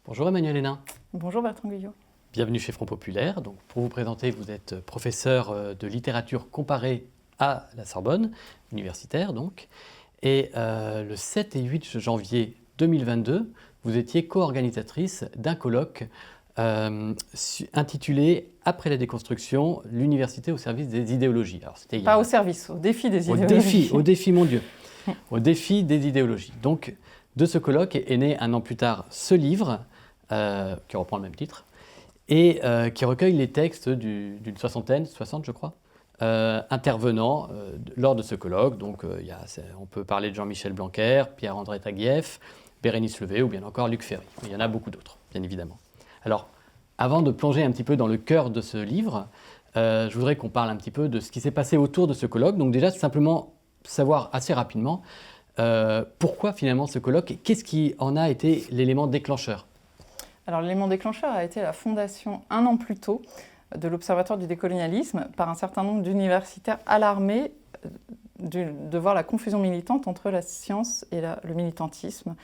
Bonjour Emmanuel Hénin. Bonjour Bertrand Guyot. Bienvenue chez Front Populaire. Donc, pour vous présenter, vous êtes professeur de littérature comparée à la Sorbonne, universitaire donc. Et le 7 et 8 janvier 2022, vous étiez co-organisatrice d'un colloque intitulé « Après la déconstruction, l'université au service des idéologies ». Alors, Pas au service, au défi des idéologies. Au défi, mon Dieu. Au défi des idéologies. Donc, de ce colloque est né un an plus tard ce livre, qui reprend le même titre, et qui recueille les textes d'une soixantaine, 60 je crois, intervenants lors de ce colloque. Donc on peut parler de Jean-Michel Blanquer, Pierre-André Taguieff, Bérénice Levé ou bien encore Luc Ferry. Mais il y en a beaucoup d'autres, bien évidemment. Alors, avant de plonger un petit peu dans le cœur de ce livre, je voudrais qu'on parle un petit peu de ce qui s'est passé autour de ce colloque. Donc déjà, simplement savoir assez rapidement pourquoi finalement ce colloque et qu'est-ce qui en a été l'élément déclencheur. Alors l'élément déclencheur a été la fondation un an plus tôt de l'Observatoire du décolonialisme par un certain nombre d'universitaires alarmés de voir la confusion militante entre la science et le militantisme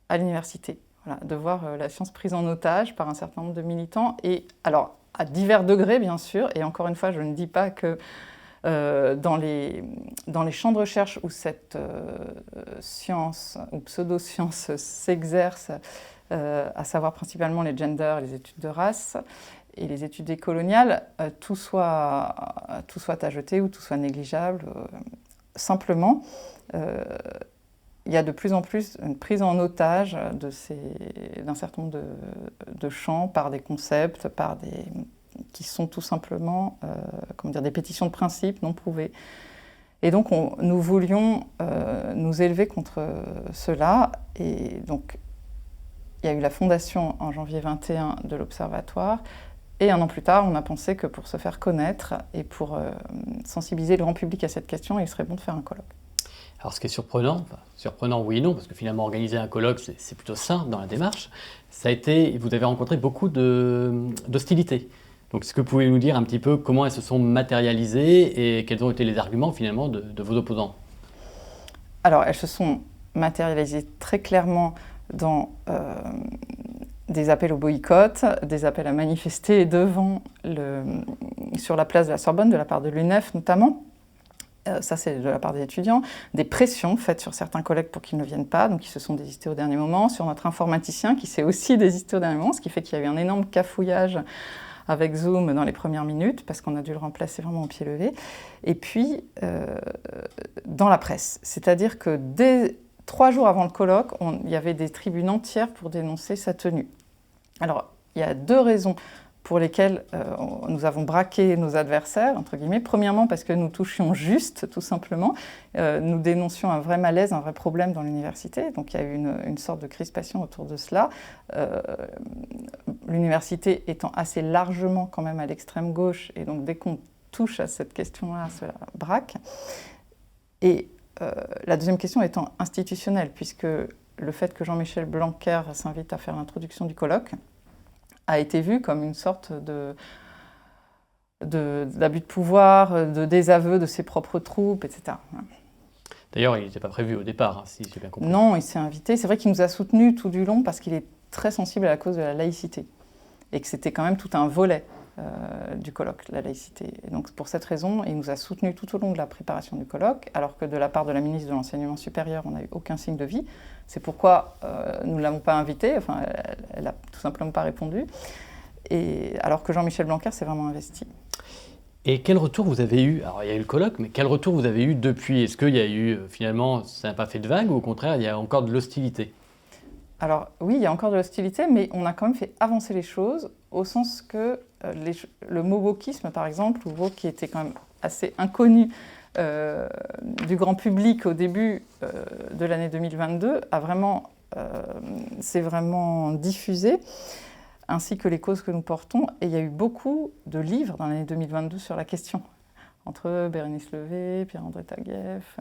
à l'université. Voilà, de voir la science prise en otage par un certain nombre de militants, et alors à divers degrés bien sûr, et encore une fois je ne dis pas que dans les champs de recherche où cette science ou pseudo-science s'exerce, à savoir principalement les genders, les études de race et les études décoloniales, tout soit à jeter ou tout soit négligeable. Simplement, il y a de plus en plus une prise en otage d'un certain nombre de champs par des concepts, qui sont tout simplement des pétitions de principe non prouvées. Et donc nous voulions nous élever contre cela, et donc il y a eu la fondation en janvier 21 de l'Observatoire, et un an plus tard, on a pensé que pour se faire connaître et pour sensibiliser le grand public à cette question, il serait bon de faire un colloque. Alors ce qui est surprenant oui et non, parce que finalement organiser un colloque, c'est plutôt sain dans la démarche, vous avez rencontré beaucoup d'hostilité. Donc est-ce que vous pouvez nous dire un petit peu comment elles se sont matérialisées et quels ont été les arguments finalement de vos opposants? Alors elles se sont matérialisées très clairement dans des appels au boycott, des appels à manifester sur la place de la Sorbonne, de la part de l'UNEF notamment. Ça, c'est de la part des étudiants. Des pressions faites sur certains collègues pour qu'ils ne viennent pas, donc ils se sont désistés au dernier moment. Sur notre informaticien qui s'est aussi désisté au dernier moment, ce qui fait qu'il y a eu un énorme cafouillage avec Zoom dans les premières minutes, parce qu'on a dû le remplacer vraiment au pied levé. Et puis, dans la presse. C'est-à-dire que dès 3 jours avant le colloque, il y avait des tribunes entières pour dénoncer sa tenue. Alors, il y a 2 raisons pour lesquelles nous avons braqué nos adversaires, entre guillemets. Premièrement, parce que nous touchions juste, tout simplement. Nous dénoncions un vrai malaise, un vrai problème dans l'université. Donc il y a eu une sorte de crispation autour de cela. L'université étant assez largement quand même à l'extrême gauche, et donc dès qu'on touche à cette question-là, cela braque. Et la deuxième question étant institutionnelle, puisque le fait que Jean-Michel Blanquer s'invite à faire l'introduction du colloque a été vu comme une sorte d'abus de pouvoir, de désaveu de ses propres troupes, etc. D'ailleurs, il n'était pas prévu au départ, si j'ai bien compris. Non, il s'est invité. C'est vrai qu'il nous a soutenus tout du long parce qu'il est très sensible à la cause de la laïcité, et que c'était quand même tout un volet du colloque, la laïcité. Et donc pour cette raison, il nous a soutenus tout au long de la préparation du colloque, alors que de la part de la ministre de l'Enseignement supérieur, on n'a eu aucun signe de vie. C'est pourquoi nous ne l'avons pas invitée, enfin, elle n'a tout simplement pas répondu, alors que Jean-Michel Blanquer s'est vraiment investi. Et quel retour vous avez eu? Alors il y a eu le colloque, mais quel retour vous avez eu depuis? Est-ce qu'il y a eu, finalement, ça n'a pas fait de vague, ou au contraire, il y a encore de l'hostilité? Alors oui, il y a encore de l'hostilité, mais on a quand même fait avancer les choses, au sens que le mot wokisme, par exemple, ou woke, qui était quand même assez inconnu du grand public au début de l'année 2022, s'est vraiment diffusé, ainsi que les causes que nous portons. Et il y a eu beaucoup de livres dans l'année 2022 sur la question, entre Bérénice Levé, Pierre-André Taguieff,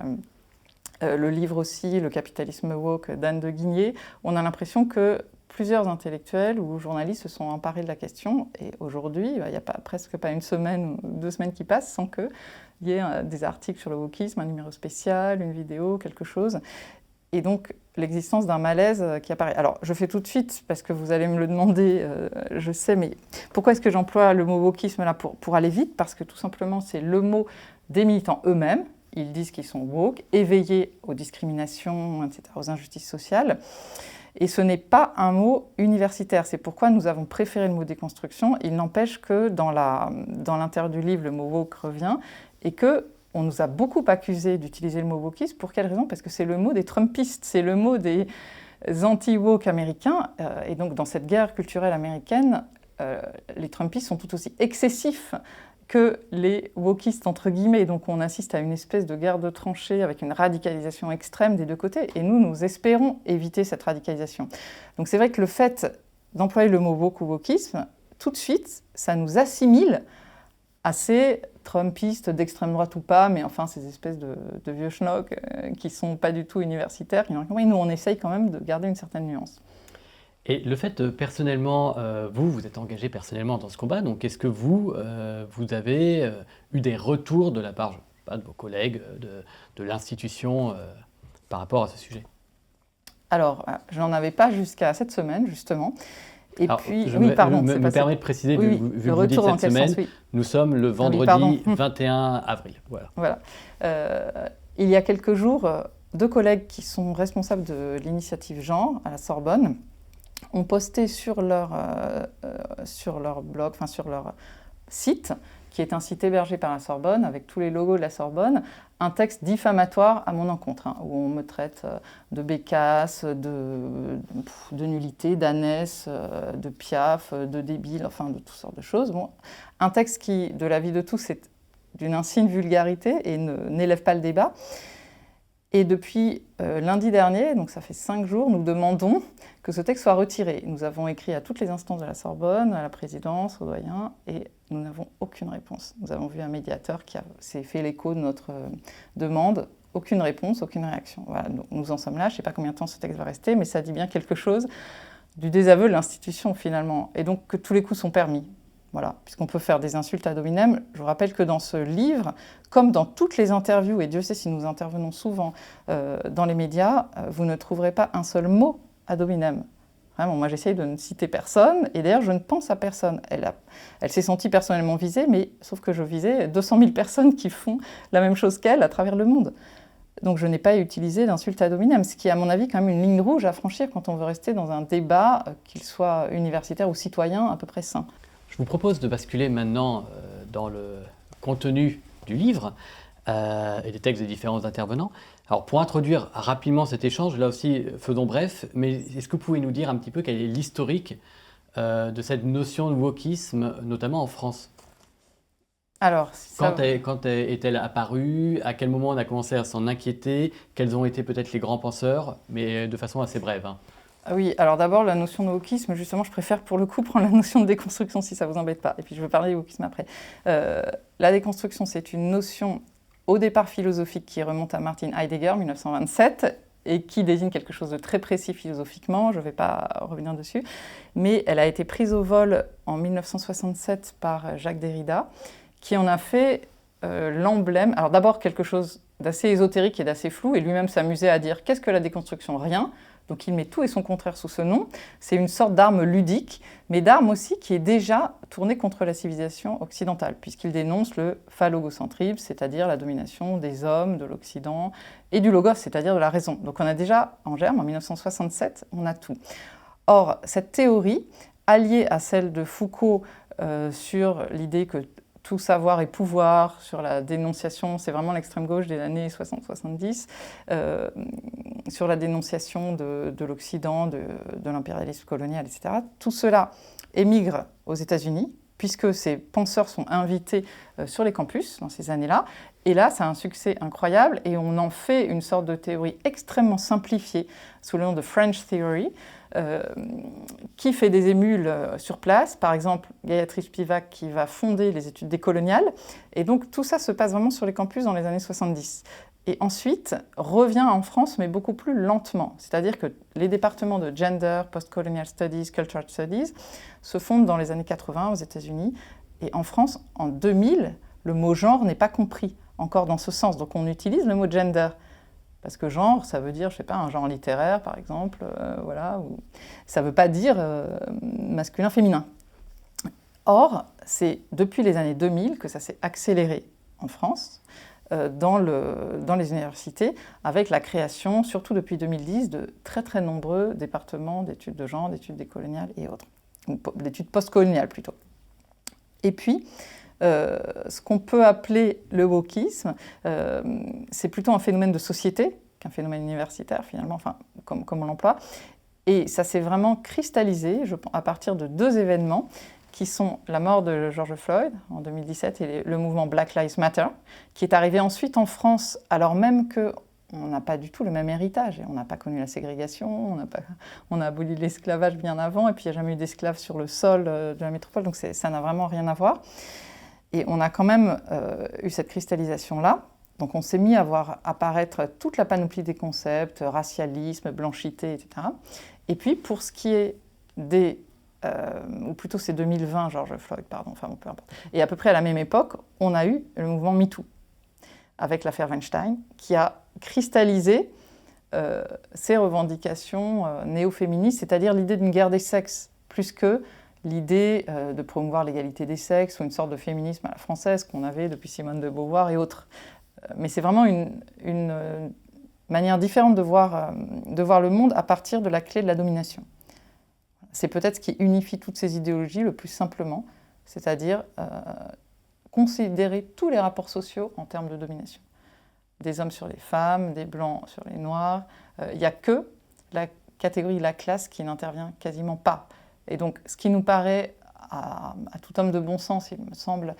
le livre aussi, Le capitalisme woke d'Anne de Guigné. On a l'impression que plusieurs intellectuels ou journalistes se sont emparés de la question, et aujourd'hui, il n'y a presque pas une semaine ou 2 semaines qui passent sans qu'il y ait des articles sur le wokisme, un numéro spécial, une vidéo, quelque chose. et donc l'existence d'un malaise qui apparaît. Alors, je fais tout de suite, parce que vous allez me le demander, je sais, mais pourquoi est-ce que j'emploie le mot wokisme là pour aller vite? Parce que tout simplement, c'est le mot des militants eux-mêmes. Ils disent qu'ils sont woke, éveillés aux discriminations, etc., aux injustices sociales. Et ce n'est pas un mot universitaire. C'est pourquoi nous avons préféré le mot déconstruction. Il n'empêche que dans l'intérieur du livre, le mot woke revient et qu'on nous a beaucoup accusé d'utiliser le mot wokisme. Pour quelle raison? Parce que c'est le mot des Trumpistes, c'est le mot des anti-woke américains. Et donc dans cette guerre culturelle américaine, les Trumpistes sont tout aussi excessifs que les wokistes, entre guillemets. Donc on assiste à une espèce de guerre de tranchées avec une radicalisation extrême des deux côtés. Et nous espérons éviter cette radicalisation. Donc c'est vrai que le fait d'employer le mot woke ou wokisme, tout de suite, ça nous assimile à ces Trumpistes d'extrême droite ou pas, mais enfin ces espèces de vieux schnocks qui ne sont pas du tout universitaires. Nous, on essaye quand même de garder une certaine nuance. Et le fait, personnellement, vous êtes engagé personnellement dans ce combat, donc est-ce que vous avez eu des retours de la part, je sais pas, de vos collègues, de l'institution par rapport à ce sujet? Alors, je n'en avais pas jusqu'à cette semaine, justement. Et alors, puis, je me permets de préciser, vu que vous dites cette semaine, sens, nous sommes le vendredi 21 avril. Voilà. Il y a quelques jours, deux collègues qui sont responsables de l'initiative genre à la Sorbonne ont posté sur leur blog, enfin sur leur site, qui est un site hébergé par la Sorbonne, avec tous les logos de la Sorbonne, un texte diffamatoire à mon encontre, où on me traite de bécasse, de nullité, d'ânesse, de piaf, de débile, enfin de toutes sortes de choses. Bon, un texte qui, de l'avis de tous, est d'une insigne vulgarité et n'élève pas le débat. Et depuis lundi dernier, donc ça fait 5 jours, nous demandons que ce texte soit retiré. Nous avons écrit à toutes les instances de la Sorbonne, à la présidence, au doyen, et nous n'avons aucune réponse. Nous avons vu un médiateur qui s'est fait l'écho de notre demande. Aucune réponse, aucune réaction. Voilà, donc nous en sommes là. Je ne sais pas combien de temps ce texte va rester, mais ça dit bien quelque chose du désaveu de l'institution, finalement. Et donc que tous les coups sont permis. Voilà, puisqu'on peut faire des insultes ad hominem. Je vous rappelle que dans ce livre, comme dans toutes les interviews, et Dieu sait si nous intervenons souvent dans les médias, vous ne trouverez pas un seul mot ad hominem. Vraiment, moi j'essaye de ne citer personne, et d'ailleurs je ne pense à personne. Elle s'est sentie personnellement visée, mais sauf que je visais 200 000 personnes qui font la même chose qu'elle à travers le monde. Donc je n'ai pas utilisé d'insulte ad hominem, ce qui est à mon avis quand même une ligne rouge à franchir quand on veut rester dans un débat, qu'il soit universitaire ou citoyen, à peu près sain. Je vous propose de basculer maintenant dans le contenu du livre et des textes des différents intervenants. Alors pour introduire rapidement cet échange, là aussi faisons bref, mais est-ce que vous pouvez nous dire un petit peu quel est l'historique de cette notion de wokisme, notamment en France? Alors, quand est-elle apparue? À quel moment on a commencé à s'en inquiéter? Quels ont été peut-être les grands penseurs? Mais de façon assez brève. Oui, alors d'abord, la notion de wokisme, justement, je préfère pour le coup prendre la notion de déconstruction si ça ne vous embête pas. Et puis je vais parler du wokisme après. La déconstruction, c'est une notion au départ philosophique qui remonte à Martin Heidegger, 1927, et qui désigne quelque chose de très précis philosophiquement, je ne vais pas revenir dessus, mais elle a été prise au vol en 1967 par Jacques Derrida, qui en a fait l'emblème. Alors d'abord quelque chose d'assez ésotérique et d'assez flou, et lui-même s'amusait à dire « qu'est-ce que la déconstruction ? Rien ». Donc il met tout et son contraire sous ce nom. C'est une sorte d'arme ludique, mais d'arme aussi qui est déjà tournée contre la civilisation occidentale, puisqu'il dénonce le phallogocentrisme, c'est-à-dire la domination des hommes, de l'Occident, et du logos, c'est-à-dire de la raison. Donc on a déjà en germe, en 1967, on a tout. Or, cette théorie, alliée à celle de Foucault sur l'idée que tout savoir et pouvoir, sur la dénonciation, c'est vraiment l'extrême gauche des années 60-70, sur la dénonciation de l'Occident, de l'impérialisme colonial, etc. Tout cela émigre aux États-Unis, puisque ces penseurs sont invités sur les campus dans ces années-là. Et là, ça a un succès incroyable, et on en fait une sorte de théorie extrêmement simplifiée, sous le nom de French Theory, qui fait des émules sur place. Par exemple, Gayatri Spivak qui va fonder les études décoloniales. Et donc tout ça se passe vraiment sur les campus dans les années 70. Et ensuite, revient en France, mais beaucoup plus lentement. C'est-à-dire que les départements de Gender, Post-Colonial Studies, Cultural Studies se fondent dans les années 80 aux États-Unis. Et en France, en 2000, le mot genre n'est pas compris encore dans ce sens. Donc on utilise le mot gender. Parce que genre, ça veut dire, je sais pas, un genre littéraire, par exemple, voilà, ou ça veut pas dire masculin-féminin. Or, c'est depuis les années 2000 que ça s'est accéléré en France, dans les universités, avec la création, surtout depuis 2010, de très très nombreux départements d'études de genre, d'études décoloniales et autres, ou d'études postcoloniales plutôt. Et puis, ce qu'on peut appeler le wokisme, c'est plutôt un phénomène de société qu'un phénomène universitaire finalement, enfin, comme on l'emploie. Et ça s'est vraiment cristallisé à partir de 2 événements qui sont la mort de George Floyd en 2017 et le mouvement Black Lives Matter, qui est arrivé ensuite en France alors même qu'on n'a pas du tout le même héritage. Et on n'a pas connu la ségrégation, on a aboli l'esclavage bien avant, et puis il n'y a jamais eu d'esclaves sur le sol de la métropole, donc ça n'a vraiment rien à voir. Et on a quand même eu cette cristallisation-là. Donc on s'est mis à voir apparaître toute la panoplie des concepts, racialisme, blanchité, etc. Et puis pour ce qui est ou plutôt c'est 2020, George Floyd, pardon, enfin bon, peu importe. Et à peu près à la même époque, on a eu le mouvement MeToo, avec l'affaire Weinstein, qui a cristallisé ces revendications néo-féministes, c'est-à-dire l'idée d'une guerre des sexes, plus que l'idée de promouvoir l'égalité des sexes ou une sorte de féminisme à la française qu'on avait depuis Simone de Beauvoir et autres. Mais c'est vraiment une manière différente de voir le monde à partir de la clé de la domination. C'est peut-être ce qui unifie toutes ces idéologies le plus simplement, c'est-à-dire considérer tous les rapports sociaux en termes de domination. Des hommes sur les femmes, des blancs sur les noirs. Il n'y a que la catégorie, la classe qui n'intervient quasiment pas. Et donc, ce qui nous paraît, à tout homme de bon sens, il me semble,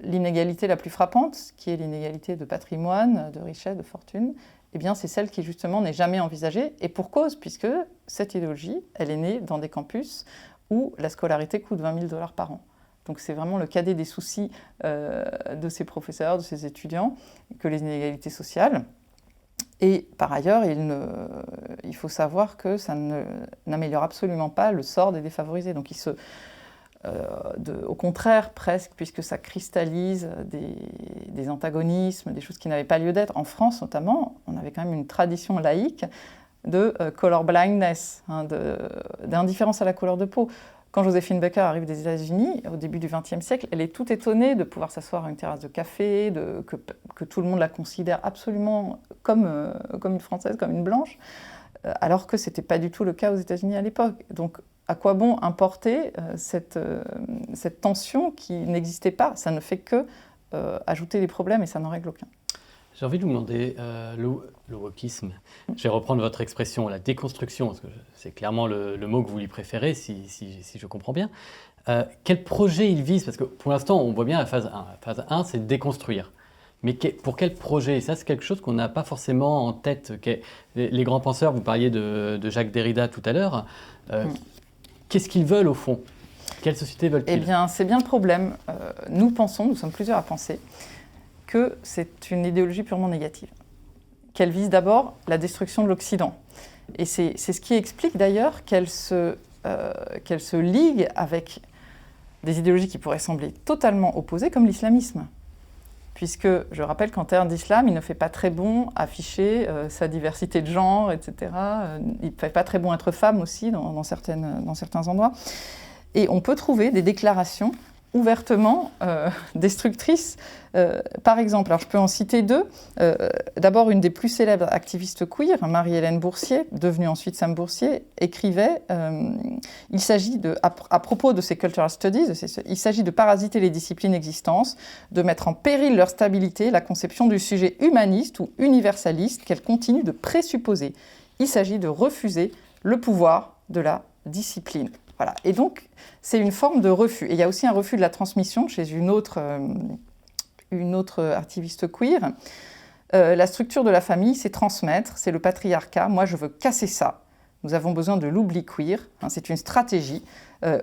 l'inégalité la plus frappante, qui est l'inégalité de patrimoine, de richesse, de fortune, eh bien, c'est celle qui, justement, n'est jamais envisagée, et pour cause, puisque cette idéologie, elle est née dans des campus où la scolarité coûte 20 000 $ par an. Donc, c'est vraiment le cadet des soucis de ces professeurs, de ces étudiants, que les inégalités sociales. Et par ailleurs, il faut savoir que ça n'améliore absolument pas le sort des défavorisés. Donc, au contraire, presque, puisque ça cristallise des antagonismes, des choses qui n'avaient pas lieu d'être. En France, notamment, on avait quand même une tradition laïque de color blindness, d'indifférence à la couleur de peau. Quand Joséphine Baker arrive des États-Unis, au début du XXe siècle, elle est toute étonnée de pouvoir s'asseoir à une terrasse de café, que tout le monde la considère absolument comme une Française, comme une Blanche, alors que ce n'était pas du tout le cas aux États-Unis à l'époque. Donc, à quoi bon importer cette tension qui n'existait pas? Ça ne fait que ajouter des problèmes et ça n'en règle aucun. J'ai envie de vous demander, le wokisme, je vais reprendre votre expression, la déconstruction, parce que c'est clairement le mot que vous lui préférez, si je comprends bien. Quel projet il vise? Parce que pour l'instant, on voit bien la phase 1. La phase 1, c'est déconstruire. Mais pour quel projet? Et ça, c'est quelque chose qu'on n'a pas forcément en tête. Les grands penseurs, vous parliez de Jacques Derrida tout à l'heure. Qu'est-ce qu'ils veulent au fond? Quelle société veulent-ils? Eh bien, c'est bien le problème. Nous sommes plusieurs à penser, que c'est une idéologie purement négative. Qu'elle vise d'abord la destruction de l'Occident. Et c'est ce qui explique d'ailleurs qu'elle se ligue avec des idéologies qui pourraient sembler totalement opposées, comme l'islamisme. Puisque je rappelle qu'en termes d'islam, il ne fait pas très bon afficher sa diversité de genre, etc. Il ne fait pas très bon être femme aussi dans certains endroits. Et on peut trouver des déclarations ouvertement destructrices. Par exemple, alors je peux en citer 2. D'abord, une des plus célèbres activistes queer, Marie-Hélène Boursier, devenue ensuite Sam Boursier, écrivait il s'agit à propos de ces cultural studies, il s'agit de parasiter les disciplines existantes, de mettre en péril leur stabilité, la conception du sujet humaniste ou universaliste qu'elles continuent de présupposer. Il s'agit de refuser le pouvoir de la discipline. Voilà. Et donc, c'est une forme de refus. Et il y a aussi un refus de la transmission chez une autre activiste queer. La structure de la famille, c'est transmettre, c'est le patriarcat. Moi, je veux casser ça. Nous avons besoin de l'oubli queer. C'est une stratégie.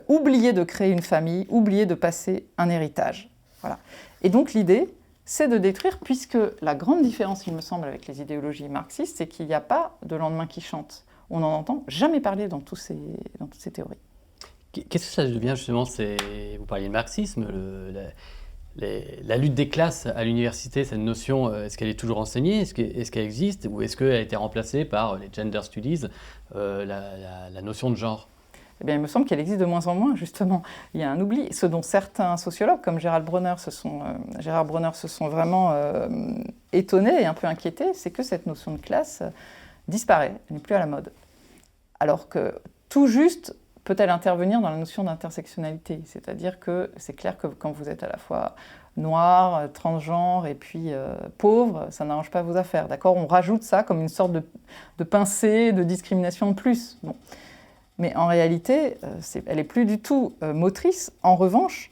Oublier de créer une famille, oublier de passer un héritage. Voilà. Et donc, l'idée, c'est de détruire, puisque la grande différence, il me semble, avec les idéologies marxistes, c'est qu'il n'y a pas de lendemain qui chante. On n'en entend jamais parler dans toutes ces théories. Qu'est-ce que ça devient justement? Vous parliez de marxisme, la lutte des classes à l'université, cette notion, est-ce qu'elle est toujours enseignée? Est-ce qu'elle existe? Ou est-ce qu'elle a été remplacée par les gender studies, la notion de genre? Eh bien, il me semble qu'elle existe de moins en moins, justement. Il y a un oubli. Ce dont certains sociologues, comme Gérard Bronner, se sont vraiment étonnés et un peu inquiétés, c'est que cette notion de classe disparaît, elle n'est plus à la mode. Alors que tout juste peut-elle intervenir dans la notion d'intersectionnalité. C'est-à-dire que c'est clair que quand vous êtes à la fois noir, transgenre et puis pauvre, ça n'arrange pas vos affaires. D'accord ? On rajoute ça comme une sorte de pincée, de discrimination de plus. Bon. Mais en réalité, elle n'est plus du tout motrice. En revanche,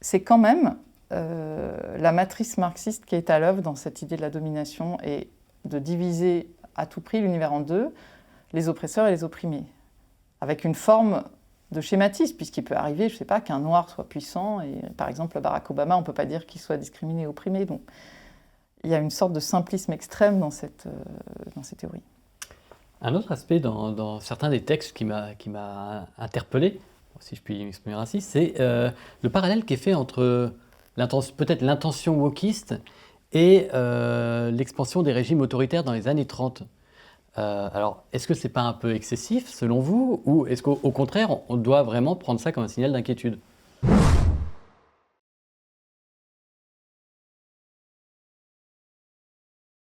c'est quand même la matrice marxiste qui est à l'œuvre dans cette idée de la domination et de diviser à tout prix l'univers en deux, les oppresseurs et les opprimés, avec une forme de schématisme, puisqu'il peut arriver, je ne sais pas, qu'un noir soit puissant, et par exemple Barack Obama, on ne peut pas dire qu'il soit discriminé et opprimé. Donc il y a une sorte de simplisme extrême dans ces théories. Un autre aspect dans certains des textes qui m'a interpellé, si je puis m'exprimer ainsi, c'est le parallèle qui est fait entre peut-être l'intention wokiste et l'expansion des régimes autoritaires dans les années 30. Alors, est-ce que c'est pas un peu excessif selon vous, ou est-ce qu'au contraire, on doit vraiment prendre ça comme un signal d'inquiétude?